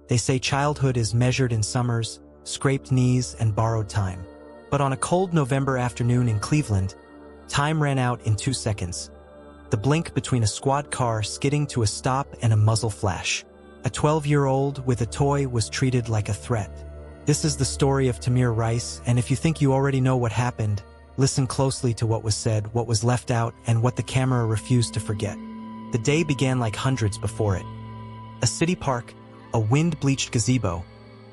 They say childhood is measured in summers, scraped knees, and borrowed time. But on a cold November afternoon in Cleveland, time ran out in 2 seconds. The blink between a squad car skidding to a stop and a muzzle flash. A 12-year-old with a toy was treated like a threat. This is the story of Tamir Rice, and if you think you already know what happened, listen closely to what was said, what was left out, and what the camera refused to forget. The day began like hundreds before it. A city park, a wind-bleached gazebo,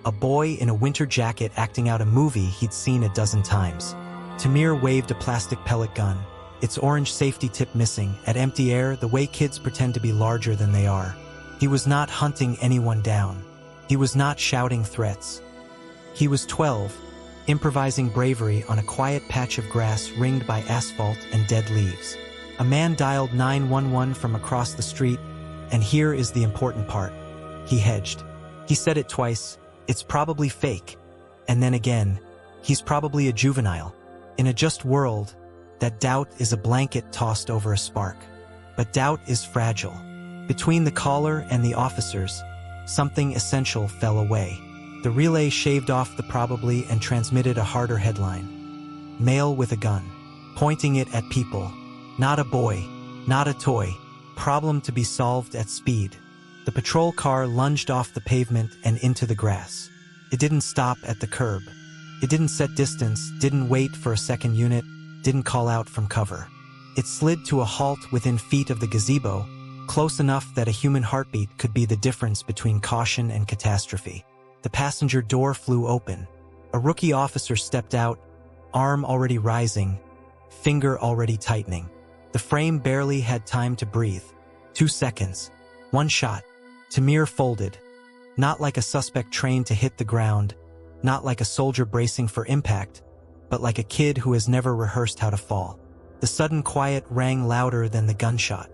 a boy in a winter jacket acting out a movie he'd seen a dozen times. Tamir waved a plastic pellet gun, its orange safety tip missing, at empty air the way kids pretend to be larger than they are. He was not hunting anyone down. He was not shouting threats. He was 12, improvising bravery on a quiet patch of grass ringed by asphalt and dead leaves. A man dialed 911 from across the street, and here is the important part. He hedged. He said it twice, "It's probably fake." And then again, "He's probably a juvenile." In a just world, that doubt is a blanket tossed over a spark. But doubt is fragile. Between the caller and the officers, something essential fell away. The relay shaved off the probably and transmitted a harder headline. Male with a gun, pointing it at people. Not a boy, not a toy. Problem to be solved at speed. The patrol car lunged off the pavement and into the grass. It didn't stop at the curb. It didn't set distance, didn't wait for a second unit, didn't call out from cover. It slid to a halt within feet of the gazebo, close enough that a human heartbeat could be the difference between caution and catastrophe. The passenger door flew open. A rookie officer stepped out, arm already rising, finger already tightening. The frame barely had time to breathe. 2 seconds. One shot. Tamir folded. Not like a suspect trained to hit the ground, not like a soldier bracing for impact, but like a kid who has never rehearsed how to fall. The sudden quiet rang louder than the gunshot.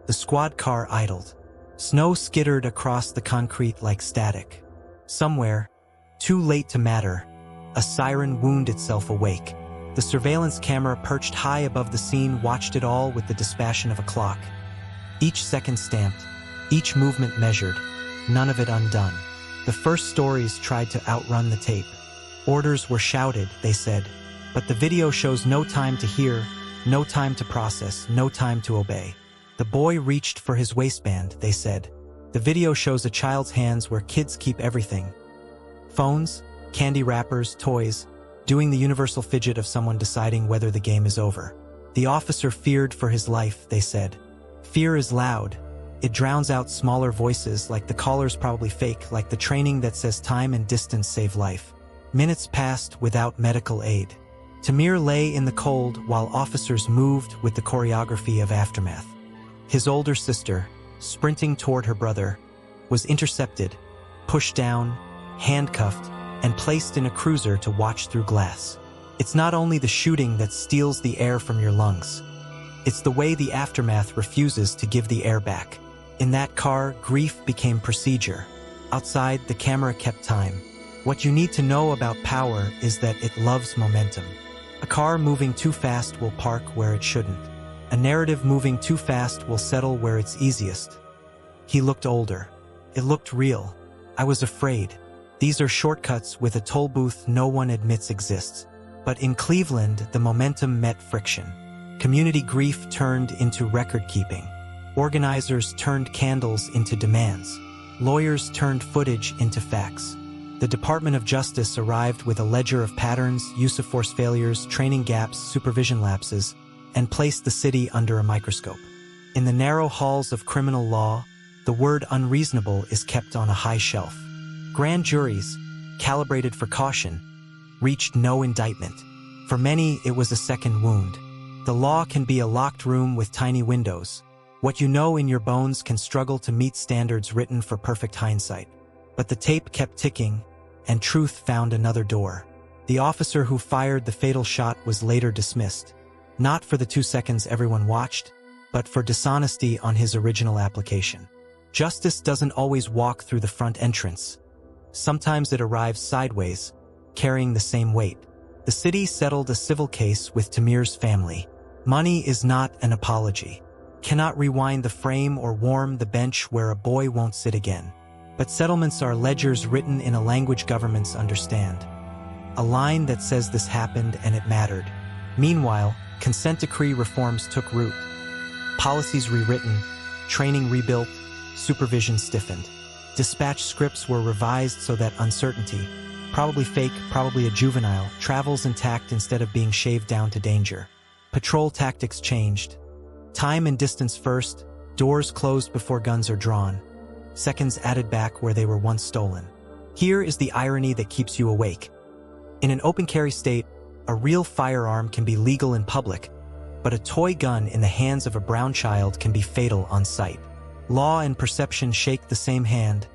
The squad car idled. Snow skittered across the concrete like static. Somewhere, too late to matter, a siren wound itself awake. The surveillance camera perched high above the scene watched it all with the dispassion of a clock. Each second stamped, each movement measured, none of it undone. The first stories tried to outrun the tape. Orders were shouted, they said, but the video shows no time to hear, no time to process, no time to obey. The boy reached for his waistband, they said. The video shows a child's hands where kids keep everything. Phones, candy wrappers, toys, doing the universal fidget of someone deciding whether the game is over. The officer feared for his life, they said. Fear is loud. It drowns out smaller voices, like the caller's probably fake, like the training that says time and distance save life. Minutes passed without medical aid. Tamir lay in the cold while officers moved with the choreography of aftermath. His older sister, sprinting toward her brother, was intercepted, pushed down, handcuffed, and placed in a cruiser to watch through glass. It's not only the shooting that steals the air from your lungs. It's the way the aftermath refuses to give the air back. In that car, grief became procedure. Outside, the camera kept time. What you need to know about power is that it loves momentum. A car moving too fast will park where it shouldn't. A narrative moving too fast will settle where it's easiest. He looked older. It looked real. I was afraid. These are shortcuts with a toll booth no one admits exists. But in Cleveland, the momentum met friction. Community grief turned into record-keeping. Organizers turned candles into demands. Lawyers turned footage into facts. The Department of Justice arrived with a ledger of patterns, use of force failures, training gaps, supervision lapses, and placed the city under a microscope. In the narrow halls of criminal law, the word unreasonable is kept on a high shelf. Grand juries, calibrated for caution, reached no indictment. For many, it was a second wound. The law can be a locked room with tiny windows. What you know in your bones can struggle to meet standards written for perfect hindsight. But the tape kept ticking, and truth found another door. The officer who fired the fatal shot was later dismissed. Not for the 2 seconds everyone watched, but for dishonesty on his original application. Justice doesn't always walk through the front entrance. Sometimes it arrives sideways, carrying the same weight. The city settled a civil case with Tamir's family. Money is not an apology. Cannot rewind the frame or warm the bench where a boy won't sit again. But settlements are ledgers written in a language governments understand. A line that says this happened and it mattered. Meanwhile, consent decree reforms took root. Policies rewritten, training rebuilt, supervision stiffened. Dispatch scripts were revised so that uncertainty, probably fake, probably a juvenile, travels intact instead of being shaved down to danger. Patrol tactics changed. Time and distance first, doors closed before guns are drawn. Seconds added back where they were once stolen. Here is the irony that keeps you awake. In an open carry state, a real firearm can be legal in public, but a toy gun in the hands of a brown child can be fatal on sight. Law and perception shake the same hand,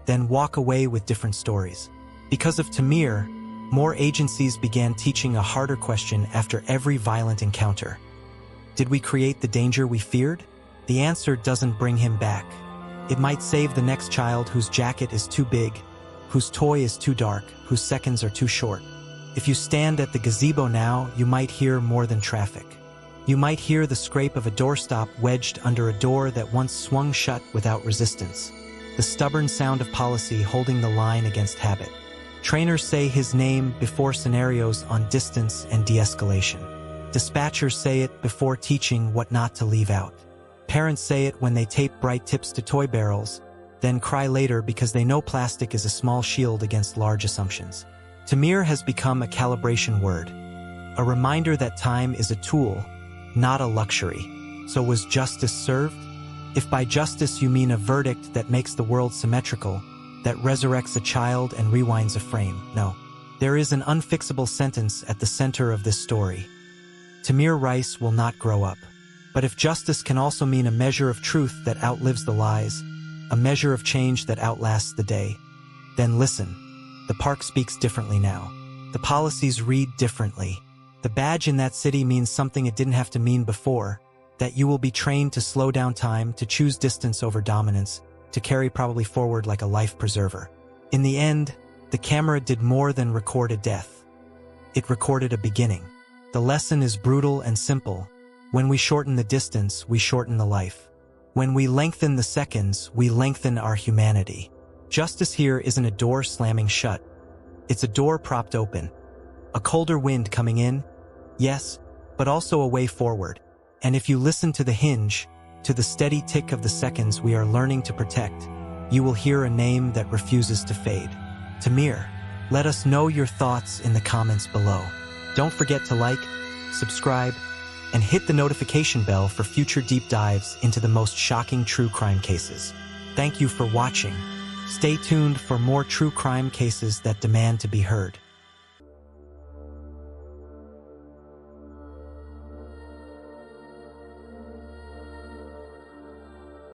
then walk away with different stories. Because of Tamir, more agencies began teaching a harder question after every violent encounter. Did we create the danger we feared? The answer doesn't bring him back. It might save the next child whose jacket is too big, whose toy is too dark, whose seconds are too short. If you stand at the gazebo now, you might hear more than traffic. You might hear the scrape of a doorstop wedged under a door that once swung shut without resistance. The stubborn sound of policy holding the line against habit. Trainers say his name before scenarios on distance and de-escalation. Dispatchers say it before teaching what not to leave out. Parents say it when they tape bright tips to toy barrels, then cry later because they know plastic is a small shield against large assumptions. Tamir has become a calibration word, a reminder that time is a tool, not a luxury. So was justice served? If by justice you mean a verdict that makes the world symmetrical, that resurrects a child and rewinds a frame, no. There is an unfixable sentence at the center of this story. Tamir Rice will not grow up. But if justice can also mean a measure of truth that outlives the lies, a measure of change that outlasts the day, then listen. The park speaks differently now. The policies read differently. The badge in that city means something it didn't have to mean before, that you will be trained to slow down time, to choose distance over dominance, to carry probably forward like a life preserver. In the end, the camera did more than record a death. It recorded a beginning. The lesson is brutal and simple. When we shorten the distance, we shorten the life. When we lengthen the seconds, we lengthen our humanity. Justice here isn't a door slamming shut. It's a door propped open. A colder wind coming in, yes, but also a way forward. And if you listen to the hinge, to the steady tick of the seconds we are learning to protect, you will hear a name that refuses to fade. Tamir. Let us know your thoughts in the comments below. Don't forget to like, subscribe, and hit the notification bell for future deep dives into the most shocking true crime cases. Thank you for watching. Stay tuned for more true crime cases that demand to be heard.